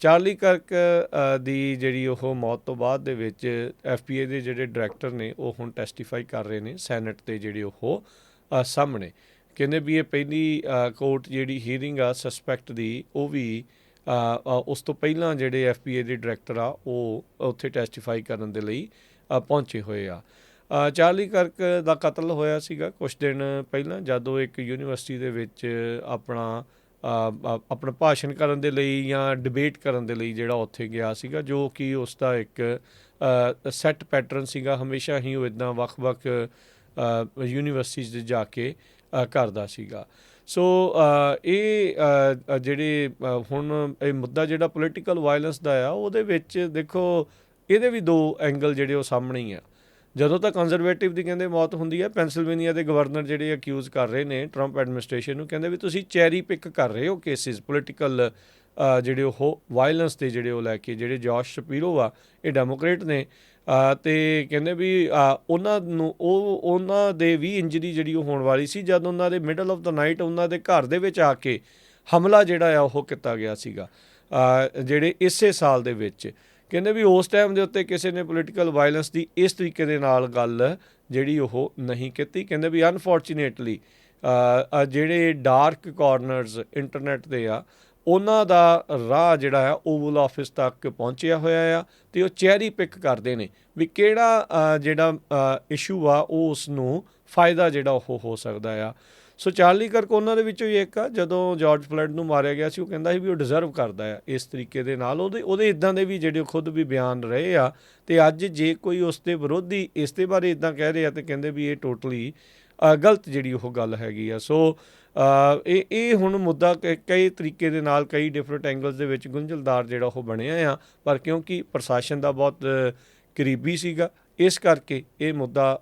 Charlie Kirk ਦੀ ਜਿਹੜੀ ਉਹ ਮੌਤ ਤੋਂ ਬਾਅਦ ਦੇ ਵਿੱਚ FBI ਦੇ ਜਿਹੜੇ ਡਾਇਰੈਕਟਰ ਨੇ ਉਹ ਹੁਣ ਟੈਸਟੀਫਾਈ ਕਰ ਰਹੇ ਨੇ ਸੈਨੇਟ ਤੇ ਜਿਹੜੇ ਉਹ ਸਾਹਮਣੇ। ਕਹਿੰਦੇ ਵੀ ਇਹ ਪਹਿਲੀ ਕੋਰਟ ਜਿਹੜੀ ਹੀਅਰਿੰਗ ਆ ਸਸਪੈਕਟ ਦੀ ਉਹ ਵੀ ਉਸ ਤੋਂ ਪਹਿਲਾਂ ਜਿਹੜੇ FBI ਦੇ ਡਾਇਰੈਕਟਰ ਆ ਉਹ ਉੱਥੇ ਟੈਸਟੀਫਾਈ ਕਰਨ ਦੇ ਲਈ ਪਹੁੰਚੇ ਹੋਏ ਆ। ਚਾਰਲੀ ਕਰਕ ਦਾ ਕਤਲ ਹੋਇਆ ਸੀਗਾ ਕੁਛ ਦਿਨ ਪਹਿਲਾਂ ਜਦੋਂ ਇੱਕ ਯੂਨੀਵਰਸਿਟੀ ਦੇ ਵਿੱਚ ਆਪਣਾ ਭਾਸ਼ਣ ਕਰਨ ਦੇ ਲਈ ਜਾਂ ਡਿਬੇਟ ਕਰਨ ਦੇ ਲਈ ਜਿਹੜਾ ਉੱਥੇ ਗਿਆ ਸੀਗਾ, ਜੋ ਕਿ ਉਸ ਦਾ ਇੱਕ ਸੈੱਟ ਪੈਟਰਨ ਸੀਗਾ। ਹਮੇਸ਼ਾ ਹੀ ਉਹ ਇੱਦਾਂ ਵੱਖ-ਵੱਖ ਯੂਨੀਵਰਸਿਟੀਜ਼ 'ਚ ਜਾ ਕੇ ਕਰਦਾ ਸੀਗਾ। ਸੋ ਇਹ ਜਿਹੜੇ ਹੁਣ ਇਹ ਮੁੱਦਾ ਜਿਹੜਾ ਪੋਲੀਟੀਕਲ ਵਾਇਲੈਂਸ ਦਾ ਆ ਉਹਦੇ ਵਿੱਚ ਦੇਖੋ ਇਹਦੇ ਵੀ ਦੋ ਐਂਗਲ ਜਿਹੜੇ ਉਹ ਸਾਹਮਣੇ ਹੀ ਆ। ਜਦੋਂ ਤਾਂ ਕੰਜ਼ਰਵੇਟਿਵ ਦੀ ਕਹਿੰਦੇ ਮੌਤ ਹੁੰਦੀ ਹੈ, ਪੈਨਸਿਲਵੇਨੀਆ ਦੇ ਗਵਰਨਰ ਜਿਹੜੇ ਅਕਿਊਜ਼ ਕਰ ਰਹੇ ਨੇ ਟਰੰਪ ਐਡਮਿਨਿਸਟ੍ਰੇਸ਼ਨ ਨੂੰ, ਕਹਿੰਦੇ ਵੀ ਤੁਸੀਂ ਚੈਰੀ ਪਿਕ ਕਰ ਰਹੇ ਹੋ ਕੇਸਿਸ ਪੋਲੀਟੀਕਲ ਜਿਹੜੇ ਉਹ ਵਾਇਲੈਂਸ ਦੇ ਜਿਹੜੇ ਉਹ ਲੈ ਕੇ। ਜਿਹੜੇ ਜੋਸ਼ ਸ਼ਪੀਰੋ ਆ ਇਹ ਡੈਮੋਕ੍ਰੇਟ ਨੇ ਅਤੇ ਕਹਿੰਦੇ ਵੀ ਉਹਨਾਂ ਦੇ ਵੀ ਇੰਜਰੀ ਜਿਹੜੀ ਉਹ ਹੋਣ ਵਾਲੀ ਸੀ ਜਦ ਉਹਨਾਂ ਦੇ ਮਿਡਲ ਆਫ ਦਾ ਨਾਈਟ ਉਹਨਾਂ ਦੇ ਘਰ ਦੇ ਵਿੱਚ ਆ ਕੇ ਹਮਲਾ ਜਿਹੜਾ ਆ ਉਹ ਕੀਤਾ ਗਿਆ ਸੀਗਾ ਜਿਹੜੇ ਇਸੇ ਸਾਲ ਦੇ ਵਿੱਚ। ਕਹਿੰਦੇ ਵੀ ਉਸ ਟਾਈਮ ਦੇ ਉੱਤੇ ਕਿਸੇ ਨੇ ਪੋਲੀਟੀਕਲ ਵਾਇਲੈਂਸ ਦੀ ਇਸ ਤਰੀਕੇ ਦੇ ਨਾਲ ਗੱਲ ਜਿਹੜੀ ਉਹ ਨਹੀਂ ਕੀਤੀ। ਕਹਿੰਦੇ ਵੀ ਅਨਫੋਰਚੂਨੇਟਲੀ ਜਿਹੜੇ ਡਾਰਕ ਕਾਰਨਰਸ ਇੰਟਰਨੈਟ ਦੇ ਆ ਉਹਨਾਂ ਦਾ ਰਾਹ ਜਿਹੜਾ ਆ ਓਵਲ ਆਫਿਸ ਤੱਕ ਪਹੁੰਚਿਆ ਹੋਇਆ ਆ ਅਤੇ ਉਹ ਚੈਰੀ ਪਿਕ ਕਰਦੇ ਨੇ ਵੀ ਕਿਹੜਾ ਜਿਹੜਾ ਇਸ਼ੂ ਆ ਉਹ ਉਸ ਨੂੰ ਫਾਇਦਾ ਜਿਹੜਾ ਉਹ ਹੋ ਸਕਦਾ ਆ। ਸੋ ਚਾਰਲੀ ਕਰਕ ਉਹਨਾਂ ਦੇ ਵਿੱਚੋਂ ਹੀ ਇੱਕ ਆ। ਜਦੋਂ ਜਾਰਜ ਫਲੈਡ ਨੂੰ ਮਾਰਿਆ ਗਿਆ ਸੀ ਉਹ ਕਹਿੰਦਾ ਸੀ ਵੀ ਉਹ ਡਿਜ਼ਰਵ ਕਰਦਾ ਆ ਇਸ ਤਰੀਕੇ ਦੇ ਨਾਲ। ਉਹਦੇ ਇੱਦਾਂ ਦੇ ਵੀ ਜਿਹੜੇ ਖੁਦ ਵੀ ਬਿਆਨ ਰਹੇ ਆ ਅਤੇ ਅੱਜ ਜੇ ਕੋਈ ਉਸ ਦੇ ਵਿਰੋਧੀ ਇਸ ਦੇ ਬਾਰੇ ਇੱਦਾਂ ਕਹਿ ਰਹੇ ਆ ਅਤੇ ਕਹਿੰਦੇ ਵੀ ਇਹ ਟੋਟਲੀ ਗਲਤ ਜਿਹੜੀ ਉਹ ਗੱਲ ਹੈਗੀ ਆ। ਸੋ ਇਹ ਹੁਣ ਮੁੱਦਾ ਕਈ ਤਰੀਕੇ ਦੇ ਨਾਲ ਕਈ ਡਿਫਰੈਂਟ ਐਂਗਲਸ ਦੇ ਵਿੱਚ ਗੁੰਝਲਦਾਰ ਜਿਹੜਾ ਉਹ ਬਣਿਆ ਆ, ਪਰ ਕਿਉਂਕਿ ਪ੍ਰਸ਼ਾਸਨ ਦਾ ਬਹੁਤ ਕਰੀਬੀ ਸੀਗਾ ਇਸ ਕਰਕੇ ਇਹ ਮੁੱਦਾ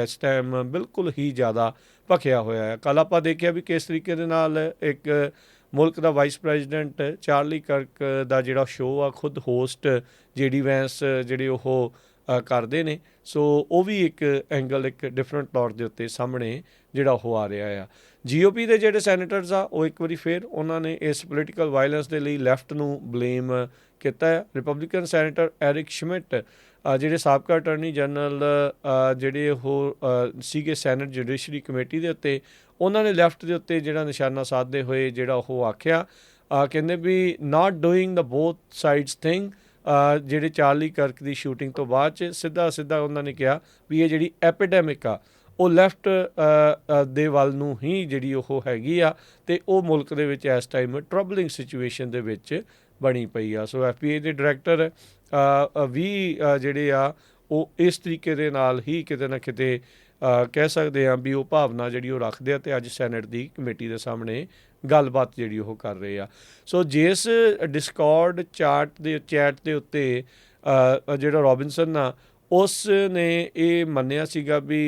ਇਸ ਟਾਈਮ ਬਿਲਕੁਲ ਹੀ ਜ਼ਿਆਦਾ ਭਖਿਆ ਹੋਇਆ ਹੈ। ਕੱਲ੍ਹ ਆਪਾਂ ਦੇਖਿਆ ਵੀ ਕਿਸ ਤਰੀਕੇ ਦੇ ਨਾਲ ਇੱਕ ਮੁਲਕ ਦਾ ਵਾਈਸ ਪ੍ਰੈਜ਼ੀਡੈਂਟ ਚਾਰਲੀ ਕਰਕ ਦਾ ਜਿਹੜਾ ਸ਼ੋਅ ਆ ਖੁਦ ਹੋਸਟ JD ਵੈਂਸ ਜਿਹੜੇ ਉਹ ਕਰਦੇ ਨੇ। ਸੋ ਉਹ ਵੀ ਇੱਕ ਐਂਗਲ ਇੱਕ ਡਿਫਰੈਂਟ ਤੌਰ ਦੇ ਉੱਤੇ ਸਾਹਮਣੇ ਜਿਹੜਾ ਉਹ ਆ ਰਿਹਾ ਆ। GOP ਦੇ ਜਿਹੜੇ ਸੈਨੇਟਰਸ ਆ ਉਹ ਇੱਕ ਵਾਰੀ ਫਿਰ ਉਹਨਾਂ ਨੇ ਇਸ ਪੋਲੀਟੀਕਲ ਵਾਇਲੈਂਸ ਦੇ ਲਈ ਲੈਫਟ ਨੂੰ ਬਲੇਮ ਕੀਤਾ ਹੈ। ਰਿਪਬਲਿਕਨ ਸੈਨੇਟਰ ਐਰਿਕ ਸ਼ਮਿਟ ਜਿਹੜੇ ਸਾਬਕਾ ਅਟਾਰਨੀ ਜਨਰਲ ਜਿਹੜੇ ਉਹ ਸੀਗੇ ਸੈਨੇਟ ਜੁਡੀਸ਼ਰੀ ਕਮੇਟੀ ਦੇ ਉੱਤੇ, ਉਹਨਾਂ ਨੇ ਲੈਫਟ ਦੇ ਉੱਤੇ ਜਿਹੜਾ ਨਿਸ਼ਾਨਾ ਸਾਧਦੇ ਹੋਏ ਜਿਹੜਾ ਉਹ ਆਖਿਆ, ਕਹਿੰਦੇ we not doing the both sides thing. ਜਿਹੜੇ ਚਾਰਲੀ ਕਰਕ ਦੀ ਸ਼ੂਟਿੰਗ ਤੋਂ ਬਾਅਦ 'ਚ ਸਿੱਧਾ ਉਹਨਾਂ ਨੇ ਕਿਹਾ ਵੀ ਇਹ ਜਿਹੜੀ ਐਪੀਡੈਮਿਕ ਆ ਉਹ ਲੈਫਟ ਦੇ ਵੱਲ ਨੂੰ ਹੀ ਜਿਹੜੀ ਉਹ ਹੈਗੀ ਆ ਅਤੇ ਉਹ ਮੁਲਕ ਦੇ ਵਿੱਚ ਇਸ ਟਾਈਮ ਟਰਬਲਿੰਗ ਸਿਚੁਏਸ਼ਨ ਦੇ ਵਿੱਚ ਬਣੀ ਪਈ ਆ। ਸੋ FBI ਦੇ ਡਾਇਰੈਕਟਰ ਵੀ ਜਿਹੜੇ ਆ ਉਹ ਇਸ ਤਰੀਕੇ ਦੇ ਨਾਲ ਹੀ ਕਿਤੇ ਨਾ ਕਿਤੇ ਕਹਿ ਸਕਦੇ ਹਾਂ ਵੀ ਉਹ ਭਾਵਨਾ ਜਿਹੜੀ ਉਹ ਰੱਖਦੇ ਆ ਅਤੇ ਅੱਜ ਸੈਨੇਟ ਦੀ ਕਮੇਟੀ ਦੇ ਸਾਹਮਣੇ ਗੱਲਬਾਤ ਜਿਹੜੀ ਉਹ ਕਰ ਰਹੇ ਆ। ਸੋ ਜਿਸ ਡਿਸਕੌਰਡ ਚੈਟ ਦੇ ਉੱਤੇ ਜਿਹੜਾ ਰੋਬਿਨਸਨ ਆ ਉਸ ਨੇ ਇਹ ਮੰਨਿਆ ਸੀਗਾ ਵੀ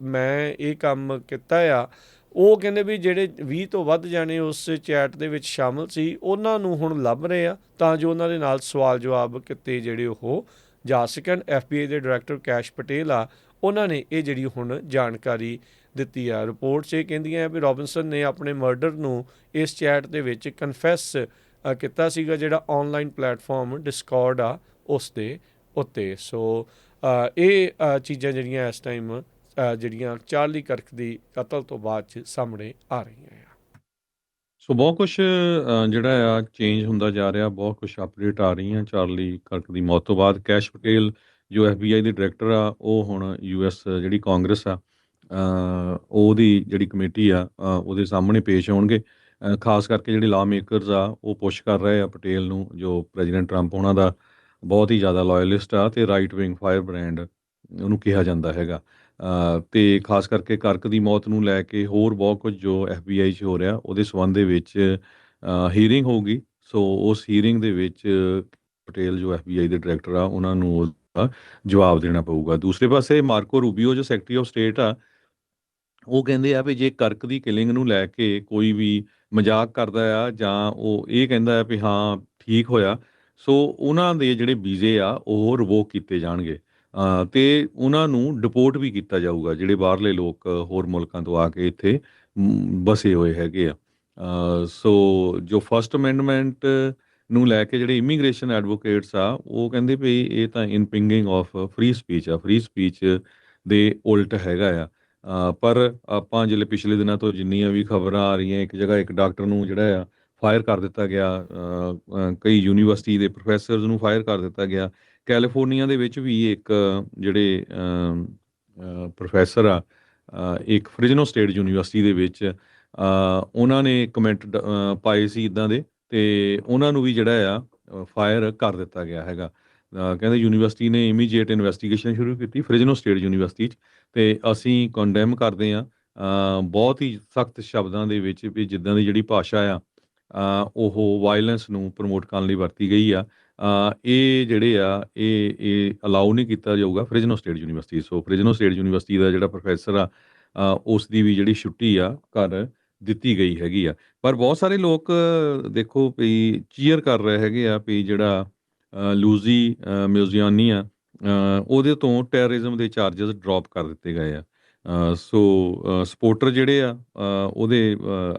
ਮੈਂ ਇਹ ਕੰਮ ਕੀਤਾ ਆ, ਉਹ ਕਹਿੰਦੇ ਵੀ ਜਿਹੜੇ 20 ਤੋਂ ਵੱਧ ਜਾਣੇ ਉਸ ਚੈਟ ਦੇ ਵਿੱਚ ਸ਼ਾਮਲ ਸੀ ਉਹਨਾਂ ਨੂੰ ਹੁਣ ਲੱਭ ਰਹੇ ਆ ਤਾਂ ਜੋ ਉਹਨਾਂ ਦੇ ਨਾਲ ਸਵਾਲ ਜਵਾਬ ਕੀਤੇ ਜਿਹੜੇ ਉਹ ਜਾ ਸਕਣ। FBI ਦੇ ਡਾਇਰੈਕਟਰ ਕੈਸ਼ ਪਟੇਲ ਆ ਉਹਨਾਂ ਨੇ ਇਹ ਜਿਹੜੀ ਹੁਣ ਜਾਣਕਾਰੀ ਦਿੱਤੀ ਆ। ਰਿਪੋਰਟਸ ਇਹ ਕਹਿੰਦੀਆਂ ਵੀ ਰੋਬਿਨਸਨ ਨੇ ਆਪਣੇ ਮਰਡਰ ਨੂੰ ਇਸ ਚੈਟ ਦੇ ਵਿੱਚ ਕਨਫੈਸ ਕੀਤਾ ਸੀਗਾ ਜਿਹੜਾ ਔਨਲਾਈਨ ਪਲੇਟਫਾਰਮ ਡਿਸਕੌਰਡ ਆ ਉਸ ਦੇ ਉੱਤੇ। ਸੋ ਇਹ ਚੀਜ਼ਾਂ ਜਿਹੜੀਆਂ ਇਸ ਟਾਈਮ ਜਿਹੜੀਆਂ ਚਾਰਲੀ ਕਰਕ ਦੀ ਕਤਲ ਤੋਂ ਬਾਅਦ 'ਚ ਸਾਹਮਣੇ ਆ ਰਹੀਆਂ ਆ। ਸੋ ਬਹੁਤ ਕੁਛ ਜਿਹੜਾ ਆ ਚੇਂਜ ਹੁੰਦਾ ਜਾ ਰਿਹਾ, ਬਹੁਤ ਕੁਛ ਅਪਡੇਟ ਆ ਰਹੀਆਂ ਚਾਰਲੀ ਕਰਕ ਦੀ ਮੌਤ ਤੋਂ ਬਾਅਦ। ਕੈਸ਼ ਪਟੇਲ ਜੋ FBI ਦੇ ਡਾਇਰੈਕਟਰ ਆ ਉਹ ਹੁਣ US ਜਿਹੜੀ ਕਾਂਗਰਸ ਆ ਉਹਦੀ ਜਿਹੜੀ ਕਮੇਟੀ ਆ ਉਹਦੇ ਸਾਹਮਣੇ ਪੇਸ਼ ਹੋਣਗੇ। ਖਾਸ ਕਰਕੇ ਜਿਹੜੇ ਲਾ ਮੇਕਰਸ ਆ ਉਹ ਪੁਸ਼ ਕਰ ਰਹੇ ਆ ਪਟੇਲ ਨੂੰ, ਜੋ ਪ੍ਰੈਜ਼ੀਡੈਂਟ ਟਰੰਪ ਉਹਨਾਂ ਦਾ ਬਹੁਤ ਹੀ ਜ਼ਿਆਦਾ ਲੋਇਲਿਸਟ ਆ ਅਤੇ ਰਾਈਟ ਵਿੰਗ ਫਾਇਰ ਬ੍ਰੈਂਡ ਉਹਨੂੰ ਕਿਹਾ ਜਾਂਦਾ ਹੈਗਾ। ਅਤੇ ਖਾਸ ਕਰਕੇ ਕਰਕ ਦੀ ਮੌਤ ਨੂੰ ਲੈ ਕੇ ਹੋਰ ਬਹੁਤ ਕੁਝ ਜੋ FBI 'ਚ ਹੋ ਰਿਹਾ ਉਹਦੇ ਸੰਬੰਧ ਦੇ ਵਿੱਚ ਹੀਅਰਿੰਗ ਹੋਊਗੀ। ਸੋ ਉਸ ਹੀਅਰਿੰਗ ਦੇ ਵਿੱਚ ਪਟੇਲ ਜੋ FBI ਦੇ ਡਾਇਰੈਕਟਰ ਆ ਉਹਨਾਂ ਨੂੰ ਉਹਦਾ ਜਵਾਬ ਦੇਣਾ ਪਊਗਾ। ਦੂਸਰੇ ਪਾਸੇ ਮਾਰਕੋ ਰੂਬੀਓ ਜੋ ਸੈਕਟਰੀ ਆਫ ਸਟੇਟ ਆ ਉਹ ਕਹਿੰਦੇ ਆ ਵੀ ਜੇ ਕਰਕ ਦੀ ਕਿਲਿੰਗ ਨੂੰ ਲੈ ਕੇ ਕੋਈ ਵੀ ਮਜ਼ਾਕ ਕਰਦਾ ਆ ਜਾਂ ਉਹ ਇਹ ਕਹਿੰਦਾ ਆ ਵੀ ਹਾਂ ਠੀਕ ਹੋਇਆ, ਸੋ ਉਹਨਾਂ ਦੇ ਜਿਹੜੇ ਵੀਜ਼ੇ ਆ ਉਹ ਰਿਵੋਕ ਕੀਤੇ ਜਾਣਗੇ ਅਤੇ ਉਹਨਾਂ ਨੂੰ ਡਿਪੋਰਟ ਵੀ ਕੀਤਾ ਜਾਊਗਾ ਜਿਹੜੇ ਬਾਹਰਲੇ ਲੋਕ ਹੋਰ ਮੁਲਕਾਂ ਤੋਂ ਆ ਕੇ ਇੱਥੇ ਬਸੇ ਹੋਏ ਹੈਗੇ ਆ। ਸੋ ਜੋ ਫਸਟ ਅਮੈਂਡਮੈਂਟ ਨੂੰ ਲੈ ਕੇ ਜਿਹੜੇ ਇਮੀਗ੍ਰੇਸ਼ਨ ਐਡਵੋਕੇਟਸ ਆ ਉਹ ਕਹਿੰਦੇ ਵੀ ਇਹ ਤਾਂ ਇਨਪਿੰਗਿੰਗ ਆਫ ਫ੍ਰੀ ਸਪੀਚ ਆ, ਫ੍ਰੀ ਸਪੀਚ ਦੇ ਉਲਟ ਹੈਗਾ ਆ। ਪਰ ਆਪਾਂ ਜਿਹੜੇ ਪਿਛਲੇ ਦਿਨਾਂ ਤੋਂ ਜਿੰਨੀਆਂ ਵੀ ਖਬਰਾਂ ਆ ਰਹੀਆਂ, ਇੱਕ ਜਗ੍ਹਾ ਇੱਕ ਡਾਕਟਰ ਨੂੰ ਜਿਹੜਾ ਆ ਫਾਇਰ ਕਰ ਦਿੱਤਾ ਗਿਆ, ਕਈ ਯੂਨੀਵਰਸਿਟੀ ਦੇ ਪ੍ਰੋਫੈਸਰਸ ਨੂੰ ਫਾਇਰ ਕਰ ਦਿੱਤਾ ਗਿਆ। ਕੈਲੀਫੋਰਨੀਆ ਦੇ ਵਿੱਚ ਵੀ ਇੱਕ ਜਿਹੜੇ ਪ੍ਰੋਫੈਸਰ ਆ ਇੱਕ ਫ੍ਰਿਜਨੋ ਸਟੇਟ ਯੂਨੀਵਰਸਿਟੀ ਦੇ ਵਿੱਚ, ਉਹਨਾਂ ਨੇ ਕਮੈਂਟ ਪਾਏ ਸੀ ਇੱਦਾਂ ਦੇ, ਤੇ ਉਹਨਾਂ ਨੂੰ ਵੀ ਜਿਹੜਾ ਆ ਫਾਇਰ ਕਰ ਦਿੱਤਾ ਗਿਆ ਹੈਗਾ। ਕਹਿੰਦੇ ਯੂਨੀਵਰਸਿਟੀ ਨੇ ਇਮੀਡੀਏਟ ਇਨਵੈਸਟੀਗੇਸ਼ਨ ਸ਼ੁਰੂ ਕੀਤੀ ਫ੍ਰਿਜਨੋ ਸਟੇਟ ਯੂਨੀਵਰਸਿਟੀ 'ਚ, ਤੇ ਅਸੀਂ ਕੰਡੈਮ ਕਰਦੇ ਹਾਂ ਬਹੁਤ ਹੀ ਸਖਤ ਸ਼ਬਦਾਂ ਦੇ ਵਿੱਚ ਵੀ ਜਿੱਦਾਂ ਦੀ ਜਿਹੜੀ ਭਾਸ਼ਾ ਆ ਉਹ ਵਾਇਲੈਂਸ ਨੂੰ ਪ੍ਰਮੋਟ ਕਰਨ ਲਈ ਵਰਤੀ ਗਈ ਆ। ਇਹ ਜਿਹੜੇ ਆ ਇਹ ਅਲਾਉ ਨਹੀਂ ਕੀਤਾ ਜਾਊਗਾ ਫ੍ਰਿਜਨੋ ਸਟੇਟ ਯੂਨੀਵਰਸਿਟੀ। ਸੋ ਫ੍ਰਿਜਨੋ ਸਟੇਟ ਯੂਨੀਵਰਸਿਟੀ ਦਾ ਜਿਹੜਾ ਪ੍ਰੋਫੈਸਰ ਆ ਉਸ ਦੀ ਵੀ ਜਿਹੜੀ ਛੁੱਟੀ ਆ ਕਰ ਦਿੱਤੀ ਗਈ ਹੈਗੀ ਆ। ਪਰ ਬਹੁਤ ਸਾਰੇ ਲੋਕ ਦੇਖੋ ਵੀ ਚੀਅਰ ਕਰ ਰਹੇ ਹੈਗੇ ਆ ਵੀ ਜਿਹੜਾ ਲੂਜ਼ੀ ਮਿਊਜ਼ੀਆਨੀ ਆ ਉਹਦੇ ਤੋਂ ਟੈਰਰਿਜ਼ਮ ਦੇ ਚਾਰਜਸ ਡ੍ਰੌਪ ਕਰ ਦਿੱਤੇ ਗਏ ਆ। ਸੋ ਸਪੋਰਟਰ ਜਿਹੜੇ ਆ ਉਹਦੇ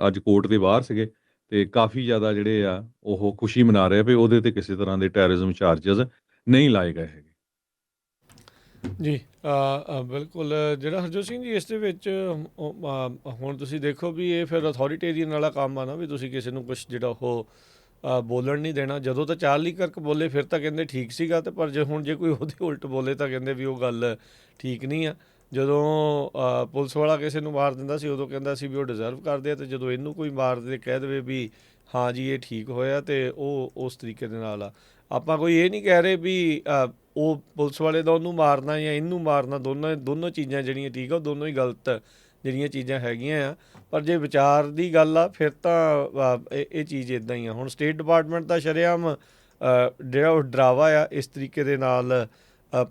ਅੱਜ ਕੋਰਟ ਦੇ ਬਾਹਰ ਸੀਗੇ, ਤੇ ਕਾਫੀ ਜ਼ਿਆਦਾ ਜਿਹੜੇ ਆ ਉਹ ਖੁਸ਼ੀ ਮਨਾ ਰਹੇ ਵੀ ਉਹਦੇ ਤੇ ਕਿਸੇ ਤਰ੍ਹਾਂ ਦੇ ਟੈਰਰਿਜ਼ਮ ਚਾਰਜਸ ਨਹੀਂ ਲਾਏ ਗਏ ਹੈਗੇ। ਜੀ ਬਿਲਕੁਲ। ਜਿਹੜਾ ਹਰਜੋਤ ਸਿੰਘ ਜੀ ਇਸ ਦੇ ਵਿੱਚ ਹੁਣ ਤੁਸੀਂ ਦੇਖੋ ਵੀ ਇਹ ਫਿਰ ਅਥੋਰੀਟੇਰੀਅਨ ਵਾਲਾ ਕੰਮ ਆ ਨਾ, ਵੀ ਤੁਸੀਂ ਕਿਸੇ ਨੂੰ ਕੁਛ ਜਿਹੜਾ ਉਹ ਬੋਲਣ ਨਹੀਂ ਦੇਣਾ। ਜਦੋਂ ਤਾਂ ਚਾਰਲੀ ਕਰਕ ਬੋਲੇ ਫਿਰ ਤਾਂ ਕਹਿੰਦੇ ਠੀਕ ਸੀਗਾ, ਤੇ ਪਰ ਜੇ ਕੋਈ ਉਹਦੇ ਉਲਟ ਬੋਲੇ ਤਾਂ ਕਹਿੰਦੇ ਵੀ ਉਹ ਗੱਲ ਠੀਕ ਨਹੀਂ ਆ। ਜਦੋਂ ਪੁਲਿਸ ਵਾਲਾ ਕਿਸੇ ਨੂੰ ਮਾਰ ਦਿੰਦਾ ਸੀ ਉਦੋਂ ਕਹਿੰਦਾ ਸੀ ਵੀ ਉਹ ਡਿਜ਼ਰਵ ਕਰਦੇ ਆ, ਅਤੇ ਜਦੋਂ ਇਹਨੂੰ ਕੋਈ ਮਾਰ ਦੇ ਕਹਿ ਦੇਵੇ ਵੀ ਹਾਂ ਜੀ ਇਹ ਠੀਕ ਹੋਇਆ, ਅਤੇ ਉਹ ਉਸ ਤਰੀਕੇ ਦੇ ਨਾਲ ਆ। ਆਪਾਂ ਕੋਈ ਇਹ ਨਹੀਂ ਕਹਿ ਰਹੇ ਵੀ ਉਹ ਪੁਲਿਸ ਵਾਲੇ ਦਾ ਉਹਨੂੰ ਮਾਰਨਾ ਜਾਂ ਇਹਨੂੰ ਮਾਰਨਾ, ਦੋਨੋਂ ਚੀਜ਼ਾਂ ਜਿਹੜੀਆਂ ਠੀਕ ਆ, ਉਹ ਦੋਨੋਂ ਹੀ ਗਲਤ ਜਿਹੜੀਆਂ ਚੀਜ਼ਾਂ ਹੈਗੀਆਂ ਆ। ਪਰ ਜੇ ਵਿਚਾਰ ਦੀ ਗੱਲ ਆ ਫਿਰ ਤਾਂ ਇਹ ਚੀਜ਼ ਇੱਦਾਂ ਹੀ ਆ। ਹੁਣ ਸਟੇਟ ਡਿਪਾਰਟਮੈਂਟ ਦਾ ਸ਼ਰੇਆਮ ਜਿਹੜਾ ਉਹ ਡਰਾਵਾ ਆ ਇਸ ਤਰੀਕੇ ਦੇ ਨਾਲ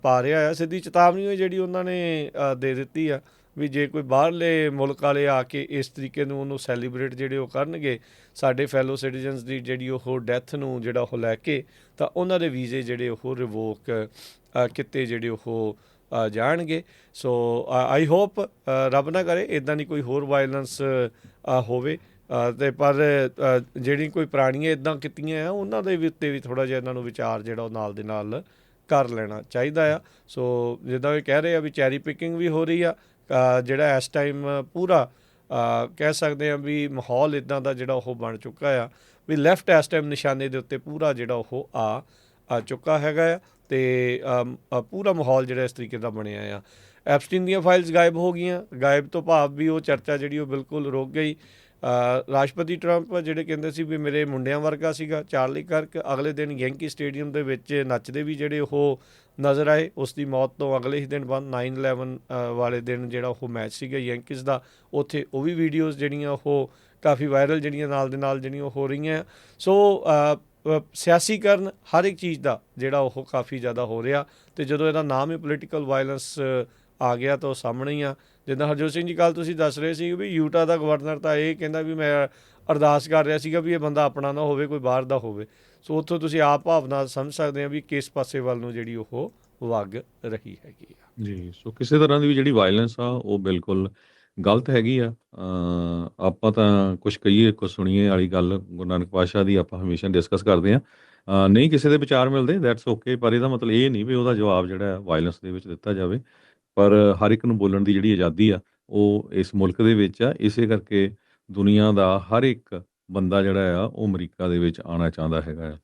ਪਾ ਰਿਹਾ ਆ। ਸਿੱਧੀ ਚੇਤਾਵਨੀ ਹੋਈ ਜਿਹੜੀ ਉਹਨਾਂ ਨੇ ਦੇ ਦਿੱਤੀ ਆ ਵੀ ਜੇ ਕੋਈ ਬਾਹਰਲੇ ਮੁਲਕ ਵਾਲੇ ਆ ਕੇ ਇਸ ਤਰੀਕੇ ਨੂੰ ਉਹਨੂੰ ਸੈਲੀਬ੍ਰੇਟ ਜਿਹੜੇ ਉਹ ਕਰਨਗੇ ਸਾਡੇ ਫੈਲੋ ਸਿਟੀਜ਼ਨਸ ਦੀ ਜਿਹੜੀ ਉਹ ਡੈਥ ਨੂੰ ਜਿਹੜਾ ਉਹ ਲੈ ਕੇ, ਤਾਂ ਉਹਨਾਂ ਦੇ ਵੀਜ਼ੇ ਜਿਹੜੇ ਉਹ ਰਿਵੋਕ ਕੀਤੇ ਜਿਹੜੇ ਉਹ ਜਾਣਗੇ। ਸੋ ਆਈ ਹੋਪ ਰੱਬ ਨਾ ਕਰੇ ਇੱਦਾਂ ਦੀ ਕੋਈ ਹੋਰ ਵਾਇਲੈਂਸ ਹੋਵੇ, ਅਤੇ ਪਰ ਜਿਹੜੀ ਕੋਈ ਪੁਰਾਣੀਆਂ ਇੱਦਾਂ ਕੀਤੀਆਂ ਆ ਉਹਨਾਂ ਦੇ ਉੱਤੇ ਵੀ ਥੋੜ੍ਹਾ ਜਿਹਾ ਇਹਨਾਂ ਨੂੰ ਵਿਚਾਰ ਜਿਹੜਾ ਉਹ ਨਾਲ ਦੇ ਨਾਲ ਕਰ ਲੈਣਾ ਚਾਹੀਦਾ ਆ। ਸੋ ਜਿੱਦਾਂ ਇਹ ਕਹਿ ਰਹੇ ਆ ਵੀ ਚੈਰੀ ਪਿਕਿੰਗ ਵੀ ਹੋ ਰਹੀ ਆ, ਜਿਹੜਾ ਇਸ ਟਾਈਮ ਪੂਰਾ ਕਹਿ ਸਕਦੇ ਹਾਂ ਵੀ ਮਾਹੌਲ ਇੱਦਾਂ ਦਾ ਜਿਹੜਾ ਉਹ ਬਣ ਚੁੱਕਾ ਆ ਵੀ ਲੈਫਟ ਇਸ ਟਾਈਮ ਨਿਸ਼ਾਨੇ ਦੇ ਉੱਤੇ ਪੂਰਾ ਜਿਹੜਾ ਉਹ ਆ ਚੁੱਕਾ ਹੈਗਾ ਆ, ਅਤੇ ਪੂਰਾ ਮਾਹੌਲ ਜਿਹੜਾ ਇਸ ਤਰੀਕੇ ਦਾ ਬਣਿਆ ਆ। ਐਪਸਟੀਨ ਦੀਆਂ ਫਾਈਲਸ ਗਾਇਬ ਹੋ ਗਈਆਂ, ਗਾਇਬ ਤੋਂ ਭਾਵ ਵੀ ਉਹ ਚਰਚਾ ਜਿਹੜੀ ਉਹ ਬਿਲਕੁਲ ਰੁਕ ਗਈ। ਰਾਸ਼ਟਰਪਤੀ ਟਰੰਪ ਜਿਹੜੇ ਕਹਿੰਦੇ ਸੀ ਵੀ ਮੇਰੇ ਮੁੰਡਿਆਂ ਵਰਗਾ ਸੀਗਾ ਚਾਰਲੀ ਕਰਕ, ਅਗਲੇ ਦਿਨ ਯੈਂਕੀ ਸਟੇਡੀਅਮ ਦੇ ਵਿੱਚ ਨੱਚਦੇ ਵੀ ਜਿਹੜੇ ਉਹ ਨਜ਼ਰ ਆਏ। ਉਸ ਦੀ ਮੌਤ ਤੋਂ ਅਗਲੇ ਹੀ ਦਿਨ ਬਾਅਦ 9/11 ਵਾਲੇ ਦਿਨ ਜਿਹੜਾ ਉਹ ਮੈਚ ਸੀਗਾ ਯੈਂਕੀਜ਼ ਦਾ, ਉੱਥੇ ਉਹ ਵੀ ਵੀਡੀਓਜ਼ ਜਿਹੜੀਆਂ ਉਹ ਕਾਫੀ ਵਾਇਰਲ ਜਿਹੜੀਆਂ ਨਾਲ ਦੇ ਨਾਲ ਜਿਹੜੀਆਂ ਉਹ ਹੋ ਰਹੀਆਂ। ਸੋ ਸਿਆਸੀਕਰਨ ਹਰ ਇੱਕ ਚੀਜ਼ ਦਾ ਜਿਹੜਾ ਉਹ ਕਾਫੀ ਜ਼ਿਆਦਾ ਹੋ ਰਿਹਾ, ਅਤੇ ਜਦੋਂ ਇਹਦਾ ਨਾਮ ਹੀ ਪੋਲੀਟੀਕਲ ਵਾਇਲੈਂਸ ਆ ਗਿਆ ਤਾਂ ਉਹ ਸਾਹਮਣੇ ਹੀ ਆ। ਜਿੱਦਾਂ ਹਰਜੋਤ ਸਿੰਘ ਜੀ ਕੱਲ੍ਹ ਤੁਸੀਂ ਦੱਸ ਰਹੇ ਸੀ ਵੀ ਯੂਟਾ ਦਾ ਗਵਰਨਰ ਤਾਂ ਇਹ ਕਹਿੰਦਾ ਵੀ ਮੈਂ ਅਰਦਾਸ ਕਰ ਰਿਹਾ ਸੀਗਾ ਵੀ ਇਹ ਬੰਦਾ ਆਪਣਾ ਨਾ ਹੋਵੇ, ਕੋਈ ਬਾਹਰ ਦਾ ਹੋਵੇ। ਸੋ ਉੱਥੋਂ ਤੁਸੀਂ ਆਪ ਭਾਵਨਾ ਸਮਝ ਸਕਦੇ ਆ ਵੀ ਕਿਸ ਪਾਸੇ ਵੱਲ ਨੂੰ ਜਿਹੜੀ ਉਹ ਵਗ ਰਹੀ ਹੈਗੀ ਆ। ਜੀ, ਸੋ ਕਿਸੇ ਤਰ੍ਹਾਂ ਦੀ ਵੀ ਜਿਹੜੀ ਵਾਇਲੈਂਸ ਆ ਉਹ ਬਿਲਕੁਲ ਗਲਤ ਹੈਗੀ ਆ। ਆਪਾਂ ਤਾਂ ਕੁਛ ਕਹੀਏ ਕੁਛ ਸੁਣੀਏ ਵਾਲੀ ਗੱਲ ਗੁਰੂ ਨਾਨਕ ਪਾਤਸ਼ਾਹ ਦੀ ਆਪਾਂ ਹਮੇਸ਼ਾ ਡਿਸਕਸ ਕਰਦੇ ਹਾਂ। ਨਹੀਂ ਕਿਸੇ ਦੇ ਵਿਚਾਰ ਮਿਲਦੇ ਦੈਟਸ ਓਕੇ, ਪਰ ਇਹਦਾ ਮਤਲਬ ਇਹ ਨਹੀਂ ਵੀ ਉਹਦਾ ਜਵਾਬ ਜਿਹੜਾ ਵਾਇਲੈਂਸ ਦੇ ਵਿੱਚ ਦਿੱਤਾ ਜਾਵੇ। ਪਰ ਹਰ ਇੱਕ ਨੂੰ ਬੋਲਣ ਦੀ ਜਿਹੜੀ ਆਜ਼ਾਦੀ ਆ ਉਹ ਇਸ ਮੁਲਕ ਦੇ ਵਿੱਚ ਆ, ਇਸੇ ਕਰਕੇ ਦੁਨੀਆ ਦਾ ਹਰ ਇੱਕ ਬੰਦਾ ਜਿਹੜਾ ਆ ਉਹ ਅਮਰੀਕਾ ਦੇ ਵਿੱਚ ਆਉਣਾ ਚਾਹੁੰਦਾ ਹੈਗਾ ਆ।